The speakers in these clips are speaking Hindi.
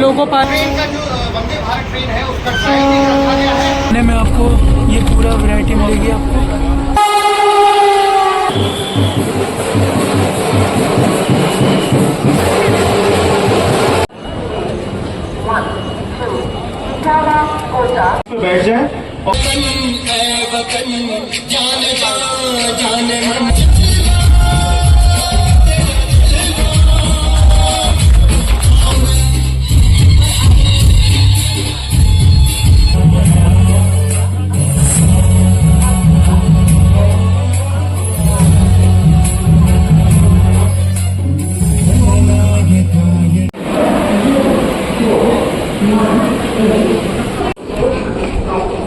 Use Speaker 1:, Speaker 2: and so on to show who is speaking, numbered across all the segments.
Speaker 1: लोको पार्क
Speaker 2: का जो वंदे भारत ट्रेन है उसका ट्रायल भी रखा गया है।
Speaker 1: में आपको ये पूरा वैरायटी मिलेगी आपको।
Speaker 2: बैठ जाए।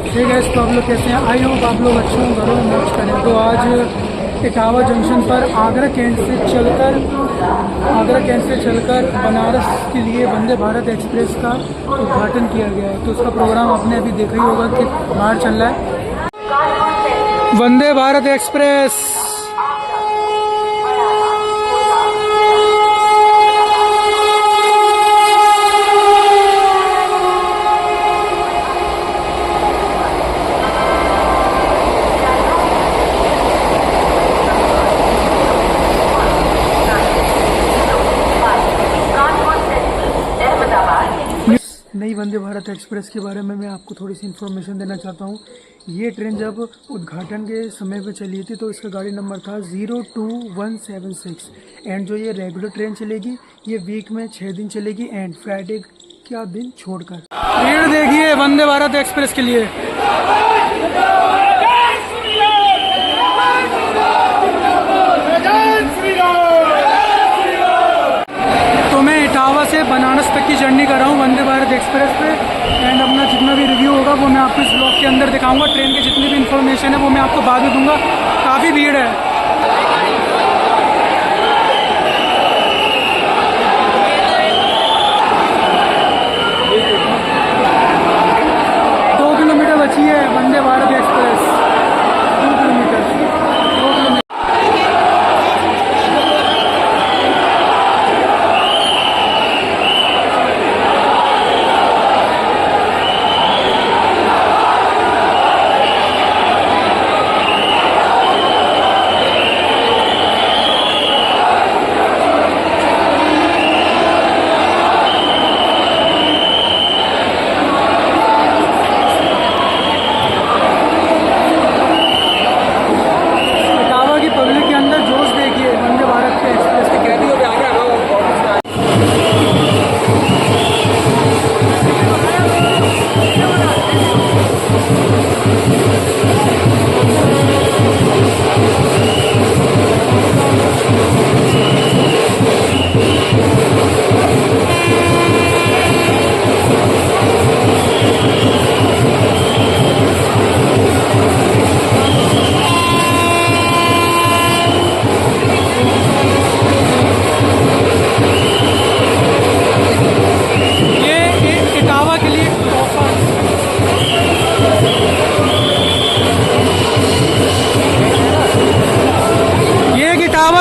Speaker 1: ठीक है, तो आप लोग कैसे हैं? आई होप आप लोग अच्छे हों, घरों में मौज करें। तो आज इटावा जंक्शन पर आगरा कैंट से चलकर बनारस के लिए वंदे भारत एक्सप्रेस का उद्घाटन किया गया है। तो उसका प्रोग्राम आपने अभी देखा ही होगा कि बाहर चल रहा है वंदे भारत एक्सप्रेस। नई वंदे भारत एक्सप्रेस के बारे में मैं आपको थोड़ी सी इन्फॉर्मेशन देना चाहता हूँ। ये ट्रेन जब उद्घाटन के समय पे चली थी तो इसका गाड़ी नंबर था 02176 एंड जो ये रेगुलर ट्रेन चलेगी ये वीक में 6 दिन चलेगी एंड फ्राइडे का दिन छोड़कर। भीड़ देखिए वंदे भारत एक्सप्रेस के लिए। इटावा से बनारस तक की जर्नी कर रहा हूँ वंदे भारत एक्सप्रेस पे एंड अपना जितना भी रिव्यू होगा वो मैं आपको इस ब्लॉग के अंदर दिखाऊंगा। ट्रेन की जितनी भी इन्फॉर्मेशन है वो मैं आपको बाद में दूंगा। काफ़ी भीड़ है। दो किलोमीटर बची है वंदे भारत एक्सप्रेस। 2 किलोमीटर।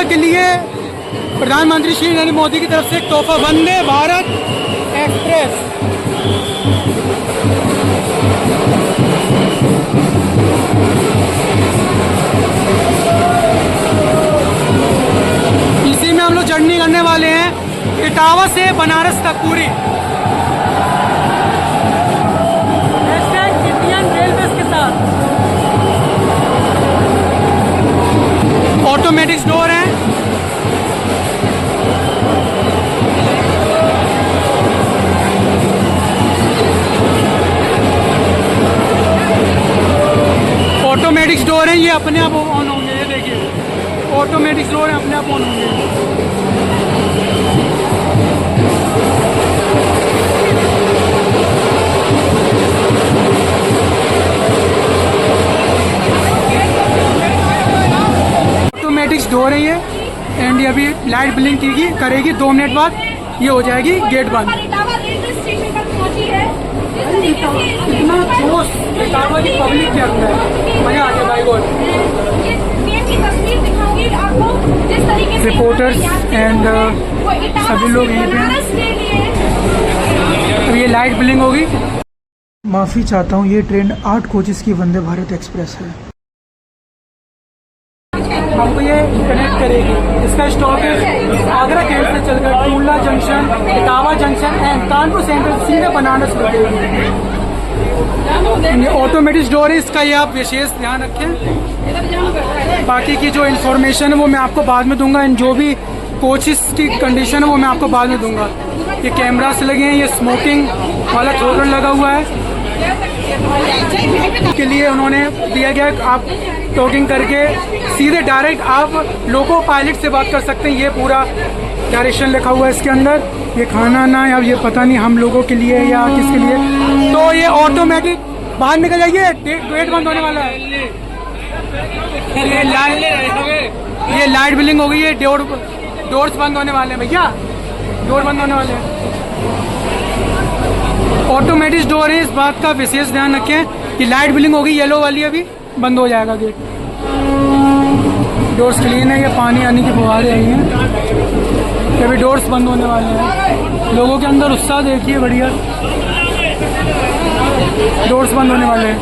Speaker 1: के लिए प्रधानमंत्री श्री नरेंद्र मोदी की तरफ से एक तोहफा वंदे भारत एक्सप्रेस। इसी में हम लोग जर्नी करने वाले हैं इटावा से बनारस तक पूरी। इंडियन रेलवे के साथ ऑटोमेटिक डोर है। ऑटोमेटिक डोर है, ये अपने आप ऑन होंगे। ये देखिए ऑटोमेटिक डोर है, अपने आप ऑन होंगे। ऑटोमेटिक डोर है ये एंड ये अभी लाइट ब्लिंक करेगी 2 मिनट बाद ये हो जाएगी गेट बंद। इतना जोश इटावा की पब्लिक के अंदर, मजा आ गया भाई। बोल रिपोर्टर्स एंड सभी लोग यहीं पे हैं। लाइट ब्लिंक होगी। माफ़ी चाहता हूँ, ये ट्रेन 8 कोचेस की वंदे भारत एक्सप्रेस है। हमको ये कनेक्ट करेगी। इसका स्टॉप है आगरा कैंट से चलकर Tundla junction, Etawah junction and Kanpur central सीधे बनारस रुकेगी। ये ऑटोमेटिक डोर है, इसका ये आप विशेष ध्यान रखें। बाकी की जो इन्फॉर्मेशन है वो मैं आपको बाद में दूंगा। एंड जो भी कोचेस की कंडीशन है वो मैं आपको बाद में दूंगा। ये कैमरास लगे हैं, ये स्मोकिंग वाला थ्रोटल लगा हुआ है के लिए उन्होंने दिया गया। आप टॉकिंग करके सीधे डायरेक्ट आप लोको पायलट से बात कर सकते हैं। ये पूरा डायरेक्शन लिखा हुआ है इसके अंदर। ये खाना ना अब ये पता नहीं हम लोगों के लिए या किसके लिए। तो ये ऑटोमेटिक बाहर निकल जाइए, गेट बंद होने वाला है। ये लाइट ब्लिंक हो गई है, डोर्स बंद होने वाले हैं भैया, डोर बंद होने वाले हैं। ऑटोमेटिक डोर है, इस बात का विशेष ध्यान रखें कि लाइट ब्लिंक होगी येलो वाली, अभी बंद हो जाएगा गेट। डोर्स क्लीन है, ये पानी आने की फुहारें आई हैं। अभी डोर्स बंद होने वाले हैं। लोगों के अंदर उत्साह देखिए, बढ़िया। डोर्स बंद होने वाले हैं।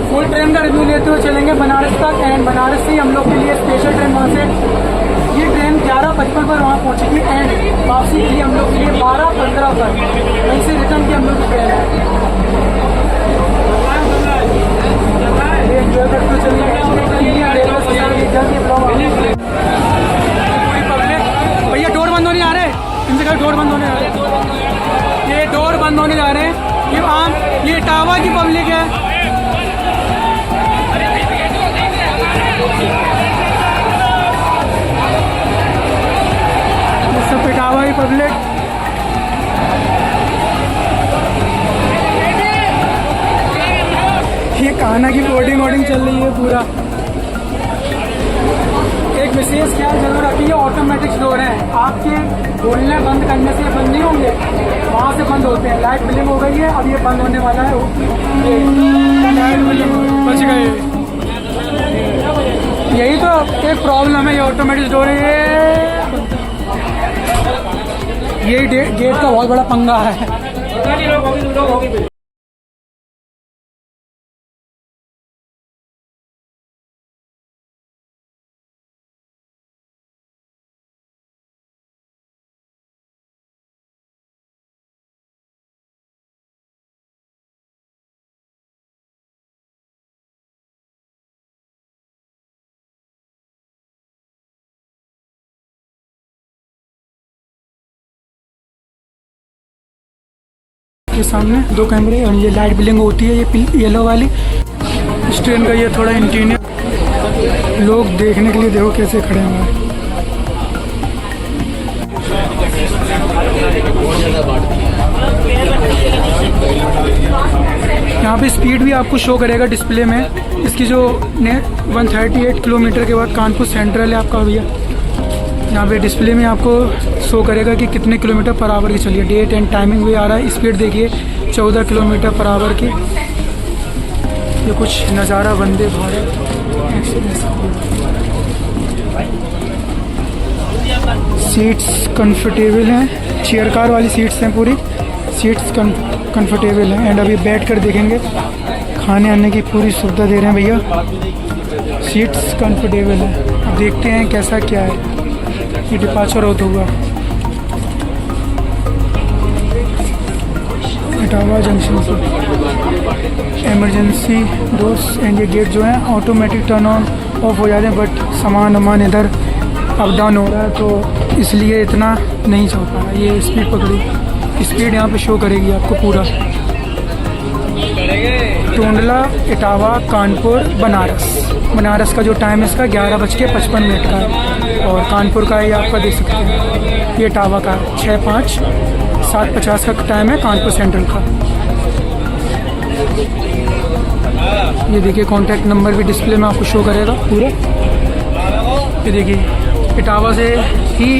Speaker 1: फुल ट्रेन का रिव्यू लेते हुए चलेंगे बनारस तक। एंड बनारस से हम लोग के लिए स्पेशल ट्रेन वहाँ से, ये ट्रेन 11:55 पर वहाँ पहुँचेगी एंड वापसी के लिए हम लोग के लिए 12:15 पर वहीं से रिटर्न की हम लोग की ट्रेन है। भैया डोर बंद होने आ रहे हैं, इनसे कहा डोर बंद होने आ रहे हैं। ये डोर बंद होने जा रहे हैं। ये आम, ये इटावा की पब्लिक है। ये सब इटावा की पब्लिक। ये खाना की बोर्डिंग चल रही है पूरा। एक विशेष ख्याल जरूर रखिए, ऑटोमेटिक डोर है, आपके बोलने बंद करने से बंद नहीं होंगे, वहाँ से बंद होते हैं। लाइट ब्लिंक हो गई है, अब ये बंद होने वाला है। लाइट ब्लिंक बच गए। यही तो एक प्रॉब्लम है, ये ऑटोमेटिक डोर है। ये गेट का बहुत बड़ा पंगा है। के सामने 2 कैमरे और ये लाइट ब्लिंक होती है, ये येलो वाली। इस ट्रेन का ये थोड़ा इंटीरियर लोग देखने के लिए देखो कैसे खड़े हुए हैं। यहाँ पे स्पीड भी आपको शो करेगा डिस्प्ले में। इसकी जो 138 किलोमीटर के बाद कानपुर सेंट्रल है आपका भैया। यहाँ पे डिस्प्ले में आपको शो करेगा कि कितने किलोमीटर पर आवर की चलिए। डेट एंड टाइमिंग भी आ रहा है। स्पीड देखिए 14 किलोमीटर पर आवर की। ये कुछ नज़ारा वंदे भारत एक्सप्रेस। सीट्स कंफर्टेबल हैं, चेयर कार वाली सीट्स हैं, पूरी सीट्स कंफर्टेबल हैं। एंड अभी बैठ कर देखेंगे, खाने आने की पूरी सुविधा दे रहे हैं भैया। सीट्स कंफर्टेबल हैं। अब देखते हैं कैसा क्या है। ये डिपार्चर होता हुआ इटावा जंक्शन से। इमरजेंसी डोर्स एंड ये गेट जो है ऑटोमेटिक टर्न ऑन ऑफ हो जाते हैं, बट सामान इधर अप डाउन हो रहा है तो इसलिए इतना नहीं चल पा रहा। ये स्पीड पकड़ी, स्पीड यहाँ पे शो करेगी आपको पूरा। टोंडला, इटावा, कानपुर, बनारस का जो टाइम है इसका 11:55 का है। और कानपुर का ये आपका देख सकते हैं, ये इटावा का 6:05, 7:50 का टाइम है कानपुर सेंट्रल का। ये देखिए कॉन्टैक्ट नंबर भी डिस्प्ले में आपको शो करेगा पूरा। ये देखिए इटावा से ही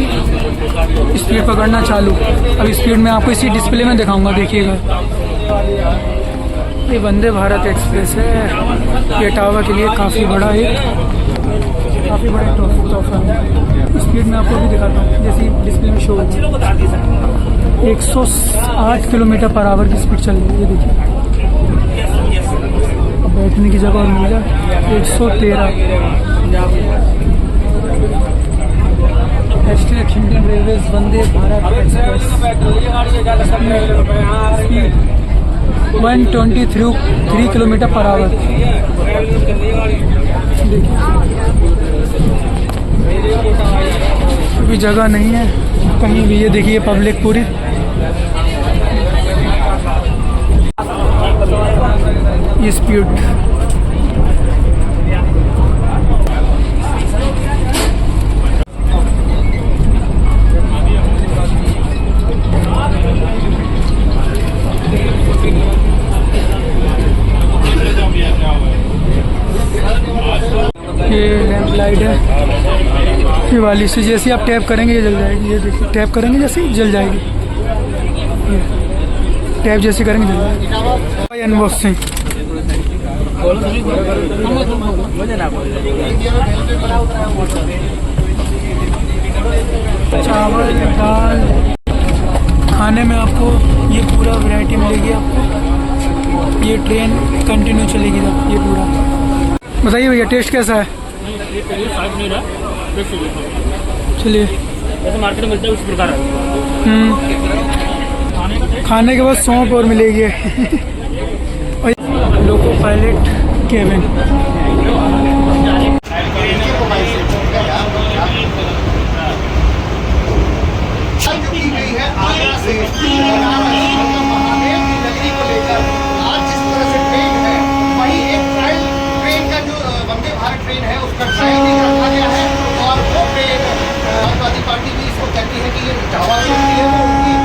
Speaker 1: स्पीड पकड़ना चालू। अब स्पीड में आपको इसी डिस्प्ले में दिखाऊंगा, देखिएगा। ये वंदे भारत एक्सप्रेस है। ये इटावा के लिए काफ़ी बड़ा एक काफ़ी बड़े तोहफा है। स्पीड में आपको भी दिखाता हूँ, जैसे डिस्प्ले में शो हो 108 किलोमीटर पर आवर की स्पीड चल रही है। ये देखिए, अब बैठने की जगह और मिल जाए 113। Hashtag Indian railways Vande Bharat express. 123 kilometre per hour. देखिए, अभी जगह नहीं है कहीं भी। ये देखिए पब्लिक पूरी। ये स्पीड ये लैंप लाइट है ये वाली से, जैसे आप टैप करेंगे ये जल जाएगी। ये देखिए, टैप करेंगे जैसे ही जल जाएगी। टैप जैसे करेंगे जल जाएगी। अनबॉक्सिंग चावल दाल खाने में आपको ये पूरा वैरायटी मिलेगी आपको। ये ट्रेन कंटिन्यू चलेगी तब। ये पूरा बताइए भैया, टेस्ट कैसा है? चलिए,
Speaker 3: जैसे मार्केट में मिलता है उस प्रकार
Speaker 1: खाने के बाद सौंफ और मिलेगी। और लोको पायलट केबिन।
Speaker 2: की गई है आगरा से महादेव की नगरी को लेकर। आज जिस तरह से ट्रेन है, वही एक ट्रायल ट्रेन का जो वंदे भारत ट्रेन है उसका ट्रायल भी रखा गया है। और वो ट्रेन समाजवादी पार्टी भी इसको कहती है कि ये जावा होती है वो उनकी।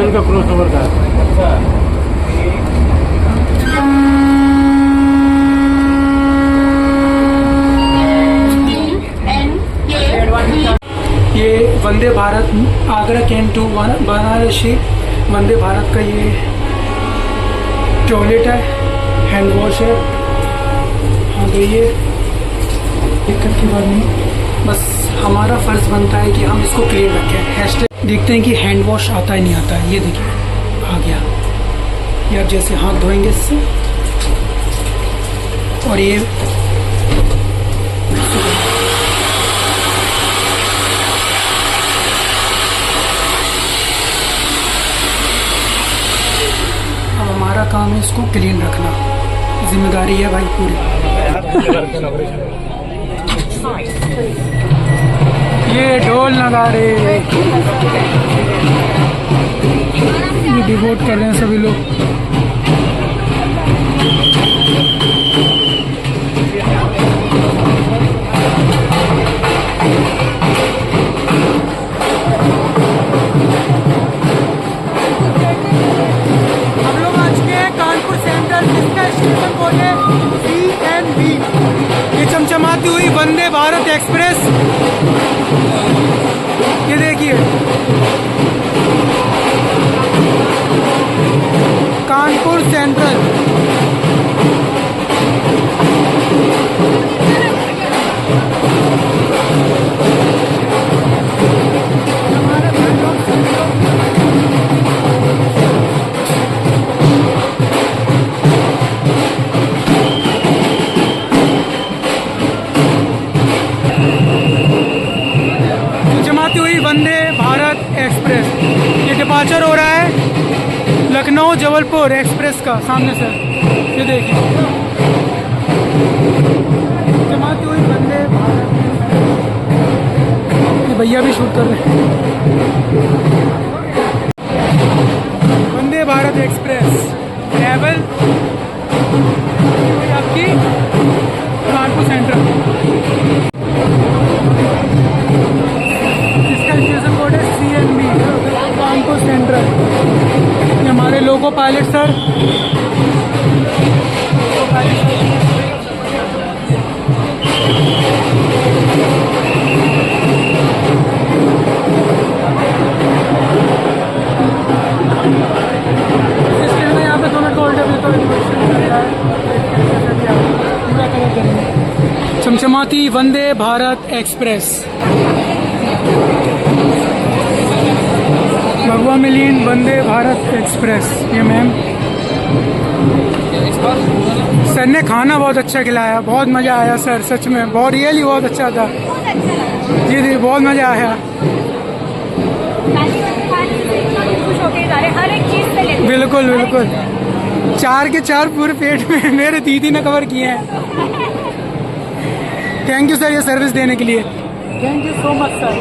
Speaker 3: का क्रॉस ओवर का
Speaker 1: ये वंदे भारत आगरा कैंट टू वाराणसी वंदे भारत का ये टॉयलेट है, हैंड वॉश है। हाँ तो ये दिक्कत की बात नहीं, बस हमारा फ़र्ज़ बनता है कि हम इसको क्लीन रखें। हैशटैग देखते हैं कि हैंड वॉश आता है नहीं आता है। ये देखिए आ गया। ये आप जैसे हाथ धोएंगे इससे, और ये अब हमारा काम है इसको क्लीन रखना, जिम्मेदारी है भाई पूरी। ये ढोल नगाड़े ये डिवोट कर रहे हैं सभी लोग। हम लोग आज के कानपुर सेंट्रल, जिसका स्टेशन कोड है CNB। ये चमचमाती हुई वंदे भारत एक्सप्रेस, ये देखिए कानपुर सेंट्रल। जमाती हुई वंदे भारत एक्सप्रेस, ये डिपार्चर हो रहा है लखनऊ जबलपुर एक्सप्रेस का। सामने से ये देखिए जमाती हुई वंदे भारत। ये भैया भी शूट कर रहे हैं। एक्सप्रेस ट्रैवल आपकी कानपुर सेंट्रल। इसका स्टेशन कोड है CNB कानपुर सेंट्रल। ये हमारे लोको पायलट सर। यहाँ पे 2 मिनट का चमचमाती वंदे भारत एक्सप्रेस भगवा मिलीन वंदे भारत एक्सप्रेस। ये मैम सर ने खाना बहुत अच्छा खिलाया, बहुत मज़ा आया सर, सच में बहुत रियली बहुत अच्छा था। जी जी बहुत मज़ा आया। बिल्कुल बिल्कुल 4 के 4 पूरे पेट में मेरे दीदी ने कवर किए हैं। थैंक यू सर ये सर्विस देने के लिए, thank you so much sir.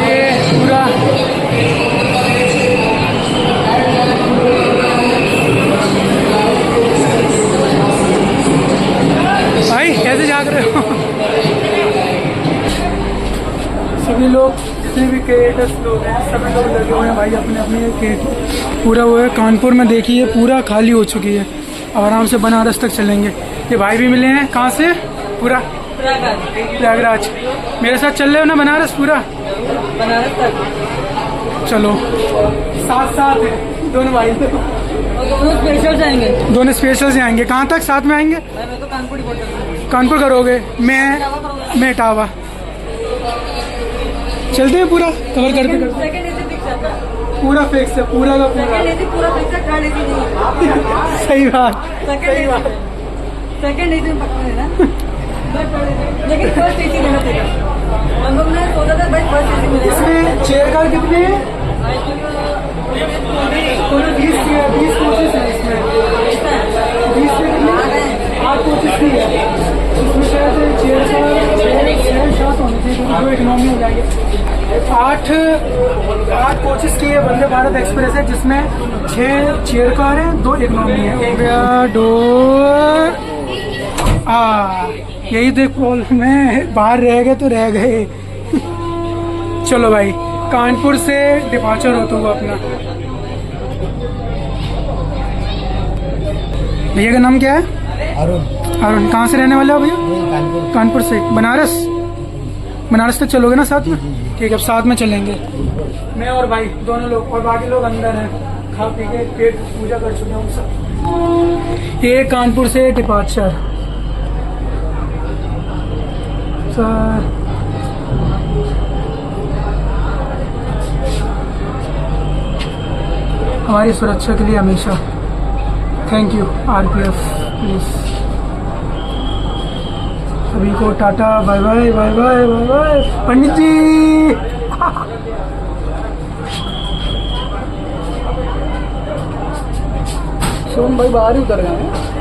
Speaker 1: ये पूरा भाई कैसे जाग रहे हो सभी लोग, जितने भी क्रिएटर्स लोग हैं सभी लोग लगे हुए हैं भाई अपने अपने पूरा वो है। कानपुर में देखिए पूरा खाली हो चुकी है, आराम से बनारस तक चलेंगे। ये भाई भी मिले हैं, कहाँ से? पूरा प्रयागराज। मेरे साथ चल रहे हो ना बनारस पूरा? बनारस तक चलो, साथ साथ है दोनों भाई। दोनों स्पेशल जाएंगे, दोनों स्पेशल से आएंगे। कहाँ तक साथ में आएंगे? मैं तो कानपुर करोगे, मैं इटावा। चलते हैं पूरा कवर करते पूरा फिक्स है, पूरा का पूरा सही बात, सही बात।
Speaker 4: सेकंड एसी में पक्का है ना लेकिन फर्स्ट एसी लेना चाहिए। हम लोग ने सोचा था भाई फर्स्ट एसी मिलेगा।
Speaker 1: इसमें चेयर कार कितने हैं? 20 कोचेस है इसमें। 20 से कितने? 8 कोचेस की है इसमें। शायद चेयर कार 7 होनी चाहिए, 2 इकोनॉमी हो जाएगी। 8 कोचेस की है वंदे भारत एक्सप्रेस है, जिसमें 6 चेयर कार है, 2 इकोनॉमी है। हो गया डोर। यही तो प्रॉब्लम है, बाहर रह गए तो रह गए। चलो भाई कानपुर से डिपार्चर होता हुआ अपना। भैया का नाम क्या है? अरुण। कहाँ से रहने वाले हो भैया? कानपुर से। बनारस तक चलोगे ना साथ में? ठीक है, अब साथ में चलेंगे, मैं और भाई दोनों लोग, और बाकी लोग अंदर हैं, खा पी के पेट पूजा कर चुके हैं सब। ये कानपुर से डिपार्चर सर। हमारी सुरक्षा के लिए हमेशा थैंक यू RPF प्लीज। सभी को tata, bye bye bye bye bye bye. Pandit ji Som भाई बाहर ही उतर गए हैं।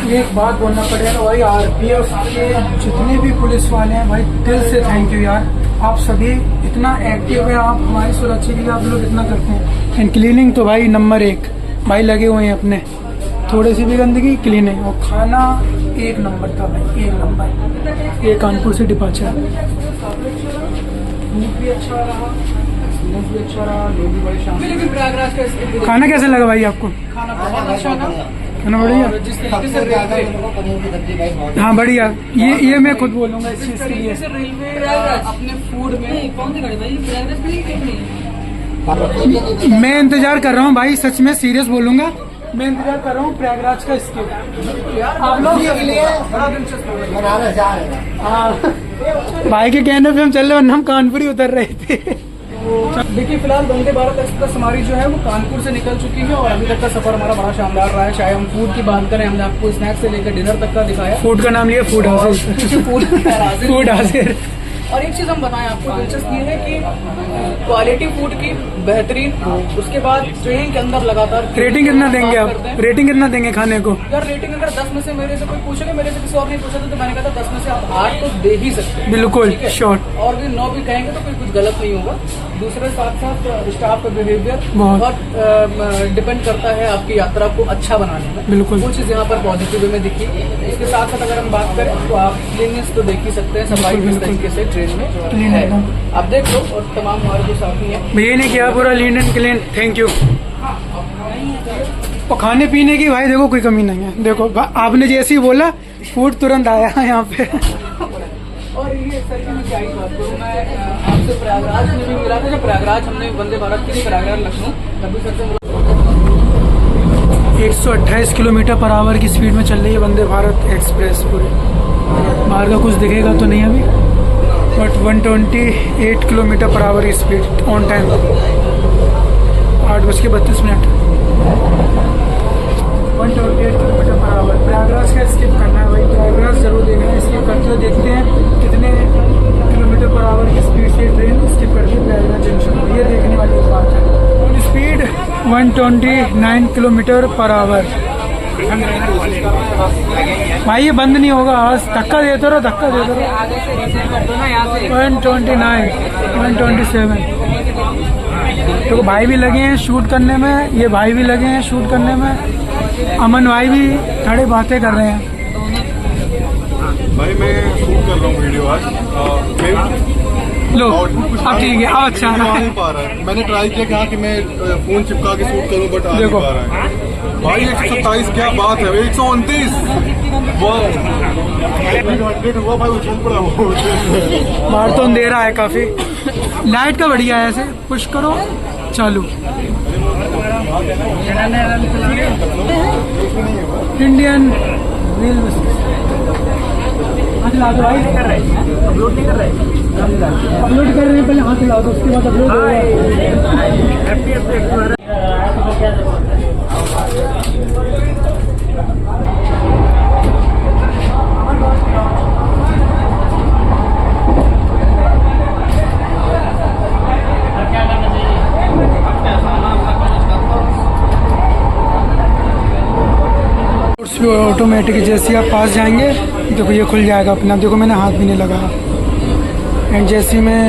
Speaker 1: एक बात बोलना पड़ेगा भाई, RPF के जितने भी पुलिस वाले हैं भाई, दिल से थैंक यू यार। आप सभी इतना एक्टिव है, आप हमारी सुरक्षा के लिए आप लोग इतना करते हैं। एंड क्लीनिंग तो भाई नंबर 1 भाई लगे हुए हैं अपने, थोड़ी सी भी गंदगी क्लीनिंग, और खाना 1 नंबर था भाई, 1 नंबर। ये कानपुर से डिपार्चर, भी अच्छा रहा, भी अच्छा रहा, लोग भी बड़े शानदार। खाना कैसा लगा भाई आपको? खाना बहुत अच्छा था, खाना बढ़िया, जिस तरीके से हाँ बढ़िया। ये मैं खुद बोलूँगा इस चीज़ के लिए। अपने फूड में कौन सी गाड़ी भाई? मैं इंतजार कर रहा हूँ भाई, सच में सीरियस बोलूँगा, मैं इंतजार कर रहा हूँ प्रयागराज का इसके। आप लोग हाँ भाई के कहने पे हम चल रहे, वरना हम कानपुर ही उतर रहे थे।
Speaker 5: तो देखिए फिलहाल वंदे भारत एक्सप्रेस हमारी जो है वो कानपुर से निकल चुकी है और अभी तक का सफर हमारा बड़ा शानदार रहा है। चाहे हम फूड की बात करें, हमने आपको स्नैक्स से लेकर डिनर तक का दिखाया।
Speaker 1: फूड का नाम लिया फूड हाउस। फूड हाजिर।
Speaker 5: और एक चीज हम बताएं आपको, दिलचस्प ये है कि क्वालिटी फूड की बेहतरीन, उसके बाद ट्रेन के अंदर लगातार
Speaker 1: रेटिंग कितना देंगे आप? रेटिंग कितना देंगे खाने को?
Speaker 5: यार रेटिंग अगर 10 में से मेरे से कोई पूछेगा, मेरे से किसी और नहीं पूछा था तो मैंने कहा था 10 में से आप 8 तो दे ही सकते हैं।
Speaker 1: बिल्कुल
Speaker 5: ठीक है?
Speaker 1: श्योर।
Speaker 5: और भी 9 भी कहेंगे तो कोई कुछ गलत नहीं होगा। दूसरे साथ साथ स्टाफ का बिहेवियर बहुत डिपेंड करता है आपकी यात्रा को अच्छा बनाने में।
Speaker 1: बिल्कुल।
Speaker 5: वो चीज़ यहाँ पर पॉजिटिव वे में दिखी। इसके साथ साथ अगर हम बात करें तो आप क्लीननेस तो देख ही सकते हैं, सफाई किस तरीके से ट्रेन में
Speaker 1: क्लीन
Speaker 5: है।
Speaker 1: एकदम।
Speaker 5: आप देख लो और तमाम हमारे जो साथी हैं
Speaker 1: भैया ने किया पूरा lean and clean. Thank you. और खाने पीने की भाई देखो कोई कमी नहीं है। देखो आपने जैसे ही बोला फूड तुरंत आया यहाँ पे।
Speaker 5: और ये सर की मैं क्या ही बात करूँ, मैं आपसे प्रयागराज में भी मिला था। जब प्रयागराज हमने वंदे भारत के लिए प्रयागराज लखनऊ, तभी सर से
Speaker 1: 128 किलोमीटर पर आवर की स्पीड में चल रही है वंदे भारत एक्सप्रेस पूरी। बाहर का कुछ दिखेगा तो नहीं अभी, बट 128 किलोमीटर पर आवर की speed on time. 8:32 minute. 128 kilometre per our. Prayagraj का स्किप करना है भाई, प्रयागराज जरूर देखना है। स्किप करते हुए देखते हैं कितने किलोमीटर पर आवर की स्पीड से ट्रेन स्किप करती है प्रयागराज जंक्शन को। ये देखने वाली बात है। Speed 129 kilometre per our. भाई ये बंद नहीं होगा, आज धक्का देते रहो, धक्का देते रहो। 129, 127। तो भाई भी लगे हैं शूट करने में, ये भाई भी लगे हैं शूट करने में। अमन भाई भी खड़े बातें कर रहे हैं।
Speaker 6: भाई मैं शूट कर रहा हूँ वीडियो आज।
Speaker 1: लो अब ठीक है, अब अच्छा
Speaker 6: आ नहीं पा रहा है। मैंने ट्राई किया कहा कि मैं फोन चिपका के शूट करूं, बट आ नहीं
Speaker 1: देखो।
Speaker 6: पा रहा है। भाई 127 क्या बात है, 129 100 हुआ भाई, उछल पड़ा हूँ।
Speaker 1: बाहर तो अंधेरा है काफी, लाइट का बढ़िया है। ऐसे पुश करो चालू। इंडियन रेलवे हाथ ला दो भाई। अपलोड नहीं कर रहे, अपलोड कर रहे हैं, पहले हाथ ला दो उसके बाद अपलोड होगा। ऑटोमेटिक जैसे आप पास जाएंगे देखो ये खुल जाएगा अपना। देखो मैंने हाथ भी नहीं लगाया। एंड जैसे मैं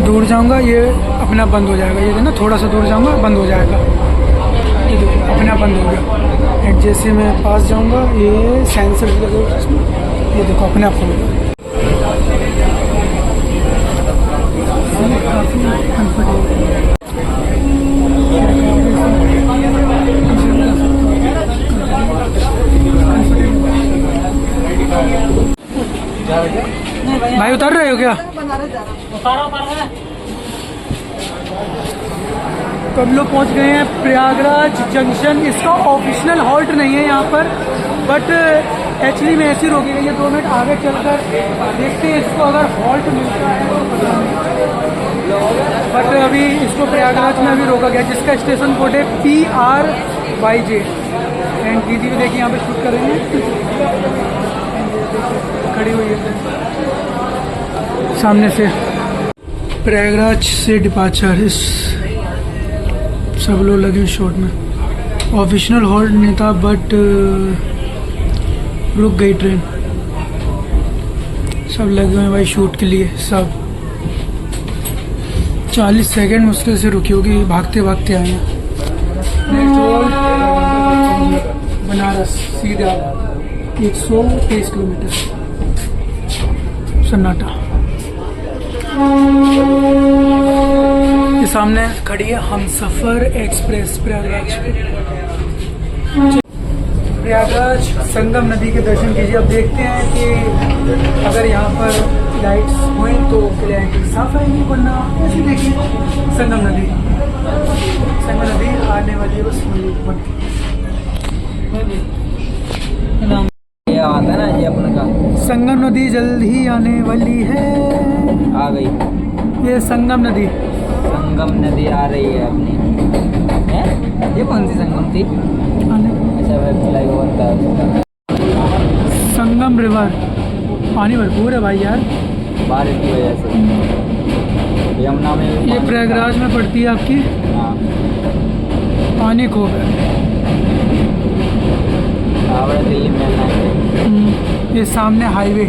Speaker 1: दूर जाऊंगा ये अपना बंद हो जाएगा। ये ना थोड़ा सा दूर जाऊंगा बंद हो जाएगा। ये देखो अपना बंद हो गया। एंड जैसे मैं पास जाऊंगा ये सेंसर भी लगेगा इसमें। ये देखो अपने आप खुल गया। काफ़ी कंफर्टेबल। भाई उतर रहे हो क्या? तो हम लोग पहुंच गए हैं प्रयागराज जंक्शन। इसका ऑफिशियल हॉल्ट नहीं है यहाँ पर, बट एक्चुअली में ऐसी रोकी गई है। 2 मिनट आगे चलकर देखते हैं इसको अगर हॉल्ट मिलता है तो पता नहीं। बट अभी इसको प्रयागराज में अभी रोका गया जिसका स्टेशन कोड है PRYJ। एंड दीदी भी देखिए यहाँ पे शूट कर रही है, खड़ी हुई है सामने से। प्रयागराज से डिपार्चर इस सब लोग लगे शॉट में। ऑफिशियल हॉल्ट नहीं था बट रुक गई ट्रेन। सब लगे हुए हैं भाई शूट के लिए। सब 40 सेकंड मुश्किल से रुकी होगी, भागते भागते आए हैं। बनारस सीधा 123 किलोमीटर। सन्नाटा। ये सामने खड़ी है हमसफर एक्सप्रेस प्रयागराज। प्रयागराज संगम नदी के दर्शन कीजिए। अब देखते हैं कि अगर यहाँ पर लाइट्स हुई तो क्लैरिटी साफ आएगी, वरना ऐसे देखिए संगम नदी आने वाली है बस
Speaker 7: आता है ना ये अपने का।
Speaker 1: संगम नदी जल्द ही आने वाली है।
Speaker 7: आ गई
Speaker 1: ये संगम नदी।
Speaker 7: संगम नदी आ रही है अपनी है। ये कौन सी संगम थी? अच्छा भाई फ्लाईओवर था।
Speaker 1: संगम रिवर पानी भरपूर है भाई यार।
Speaker 7: बारिश की वजह से यमुना में
Speaker 1: ये प्रयागराज में पड़ती है आपकी।
Speaker 7: हाँ
Speaker 1: पानी खूब है।
Speaker 7: हावड़ा दिल्ली में लाइन।
Speaker 1: ये सामने हाईवे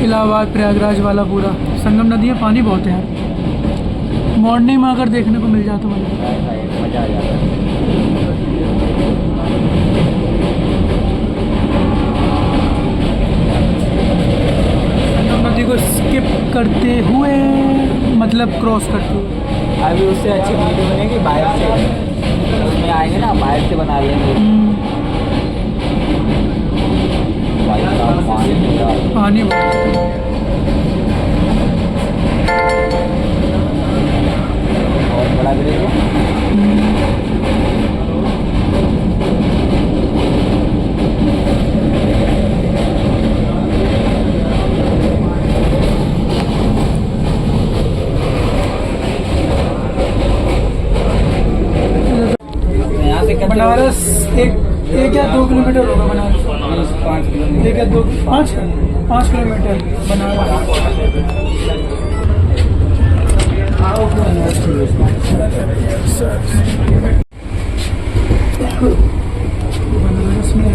Speaker 1: इलाहाबाद प्रयागराज वाला पूरा संगम नदी में पानी बहुत है यार। मॉर्निंग में अगर देखने को मिल जाए तो
Speaker 7: मजा आ जाता है।
Speaker 1: संगम नदी को स्किप करते हुए मतलब क्रॉस करते हुए।
Speaker 7: अभी उससे अच्छी वीडियो बनेगी बाहर से, उसमें आएंगे ना बाहर से बना लेंगे। भाई साहब पानी पूरा
Speaker 1: पानी बहुत
Speaker 7: बहुत बड़ा ब्रिज है। यहाँ से कितने
Speaker 1: बनारस एक या 2 किलोमीटर होगा बनारस।
Speaker 7: 5 किलोमीटर।
Speaker 1: एक या 5 किलोमीटर बनारस में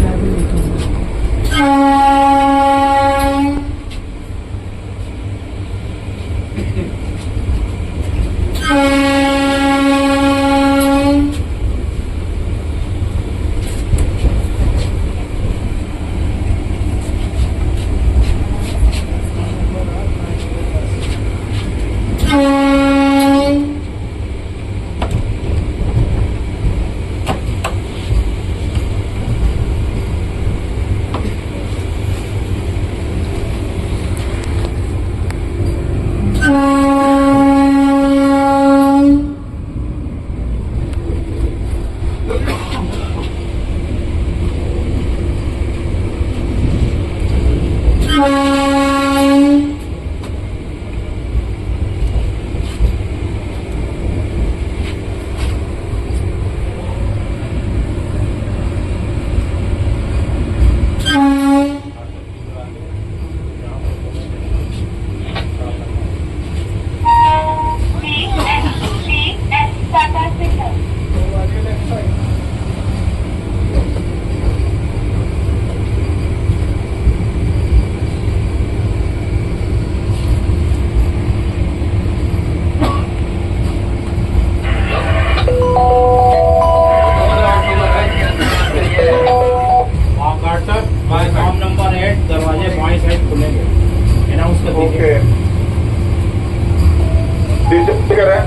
Speaker 3: प्लेटफॉर्म नंबर 8 दरवाजे बाएं साइड खुलेंगे। अनाउंस कर दीजिए।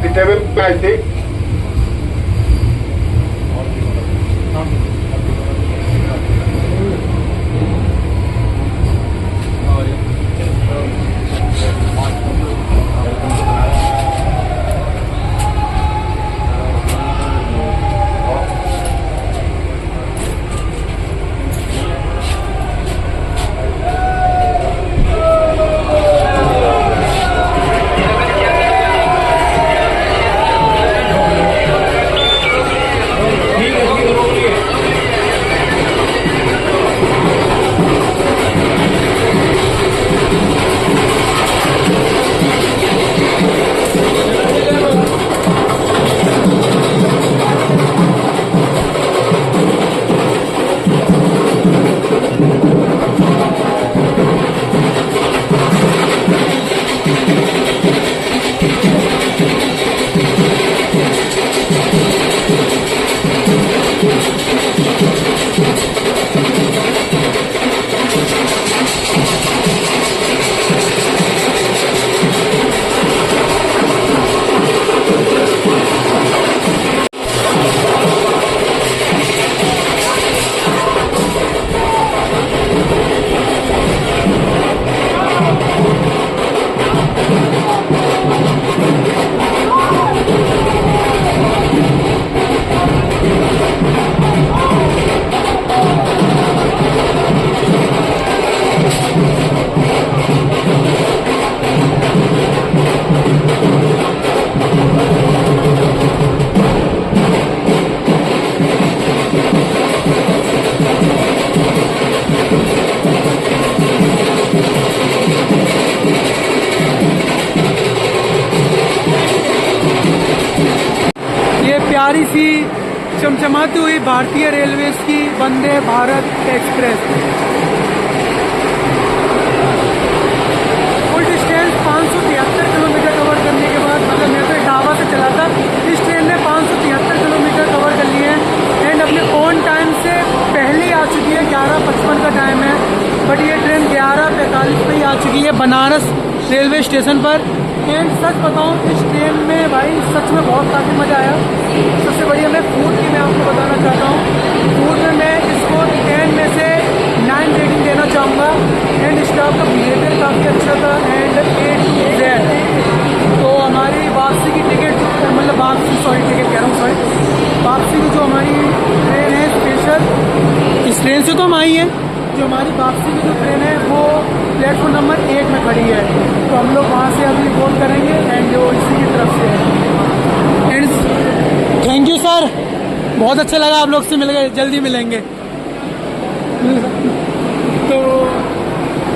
Speaker 6: डिसेबल आई थिंक
Speaker 3: ठीक है रोकिए।
Speaker 1: प्यारी सी चमचमाती हुई भारतीय रेलवेज की Vande Bharat express. Full distance 573 kilometre cover करने के बाद, मतलब मैं तो इटावा से चला था, इस ट्रेन ने 573 किलोमीटर कवर कर लिए हैं एंड अपने ऑन टाइम से पहले ही आ चुकी है। 11:55 का टाइम है, बट ये ट्रेन 11:45 पे ही आ चुकी है बनारस रेलवे स्टेशन पर। एंड सच बताऊं, इस ट्रेन में भाई सच में बहुत काफ़ी मज़ा आया। सबसे बढ़िया मैं फूड की मैं आपको बताना चाहता हूँ। फूड में मैं इसको 10 में से 9 रेटिंग देना चाहूँगा। एंड स्टाफ का बिहेवियर काफ़ी अच्छा था एंड A to Z। तो हमारी वापसी की टिकट, मतलब टिकट कह रहा हूँ, वापसी की जो हमारी ट्रेन है स्पेशल, इस ट्रेन से तो हम आई हैं, जो हमारी वापसी की जो ट्रेन है वो प्लेटफॉर्म नंबर 1 में खड़ी है। तो हम लोग वहाँ से अभी बोर्ड करेंगे एंड जो इसी की तरफ से है। एंड थैंक यू सर, बहुत अच्छा लगा आप लोग से मिल गए, जल्दी मिलेंगे। तो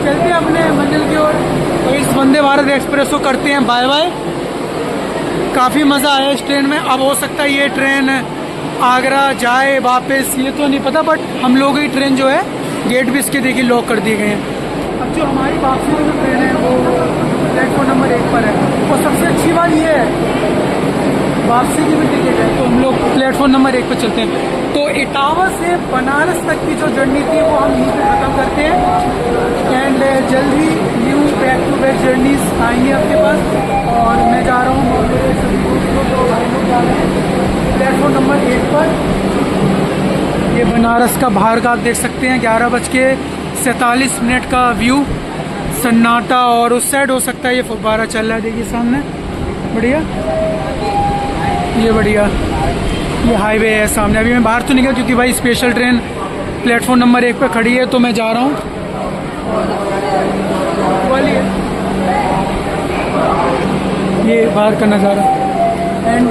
Speaker 1: चलते हैं अपने मंजिल की ओर। तो इस वंदे भारत एक्सप्रेस को करते हैं बाय बाय। काफ़ी मज़ा आया इस ट्रेन में। अब हो सकता है ये ट्रेन आगरा जाए वापस, ये तो नहीं पता, बट हम लोगों की ट्रेन जो है गेट भी इसके देखिए लॉक कर दिए गए हैं। अब जो हमारी वापसी की जो ट्रेन है वो प्लेटफॉर्म नंबर 1 पर है। और सबसे अच्छी बात ये है वापसी की भी टिकट है, तो हम लोग प्लेटफॉर्म नंबर 1 पर चलते हैं। तो इटावा से बनारस तक की जो जर्नी थी वो हम यहीं पे ख़त्म करते हैं एंड जल्द ही new back to back journeys आएंगे आपके पास। और मैं जा रहा हूँ और मेरे सभी दोस्तों को भाई लोग जा रहे हैं प्लेटफॉर्म नंबर 1 पर। ये बनारस का बाहर का आप देख सकते हैं 11:47 का व्यू, सन्नाटा। और उस साइड हो सकता है ये फुब्बारा चल रहा है, देखिए सामने, बढ़िया, ये बढ़िया, ये हाईवे है सामने। अभी मैं बाहर तो नहीं गया क्योंकि भाई स्पेशल ट्रेन प्लेटफॉर्म नंबर 1 पर खड़ी है, तो मैं जा रहा हूँ। ये बाहर का नज़ारा एंड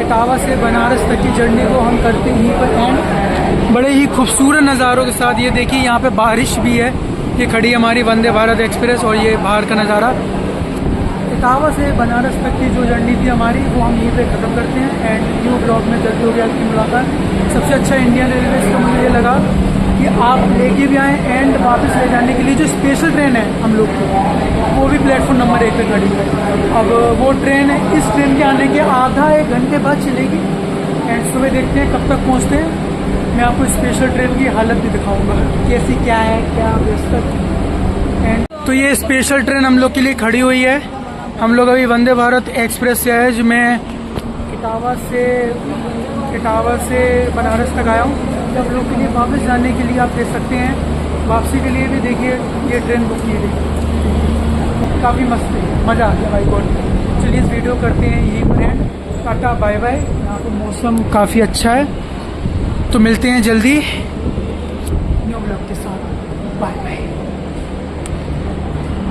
Speaker 1: इटावा से बनारस तक की जर्नी को हम करते ही पर एंड बड़े ही खूबसूरत नज़ारों के साथ। ये देखिए यहाँ पे बारिश भी है, ये खड़ी हमारी वंदे भारत एक्सप्रेस और ये बाहर का नज़ारा। इटावा से बनारस तक की जो जर्नी थी हमारी वो हम यहीं पे ख़त्म करते हैं एंड न्यू ब्लॉग में जल्दी हो गया आपकी मुलाकात। सबसे अच्छा इंडियन रेलवेज़ का मुझे ये लगा कि आप लेके भी आएँ एंड वापस ले जाने के लिए जो स्पेशल ट्रेन है हम लोग की, वो भी प्लेटफॉर्म नंबर 1 पे खड़ी है। अब वो ट्रेन है, इस ट्रेन के आने के आधा 1 घंटे बाद चलेगी एंड सुबह देखते हैं कब तक पहुँचते हैं। मैं आपको स्पेशल ट्रेन की हालत भी दिखाऊंगा कैसी क्या है, क्या व्यवस्था। एंड तो ये स्पेशल ट्रेन हम लोग के लिए खड़ी हुई है। हम लोग अभी वंदे भारत एक्सप्रेस से आए, जो मैं इटावा से बनारस तक आया हूँ। जब लोग के लिए वापस जाने के लिए आप देख सकते हैं, वापसी के लिए भी देखिए ये ट्रेन बुक की गई, काफ़ी मस्त है, मज़ा आ गया भाई गॉड। चलिए इस वीडियो करते हैं यही पर एंड, टाटा बाय बाय। यहाँ पर मौसम काफ़ी अच्छा है, तो मिलते हैं जल्दी।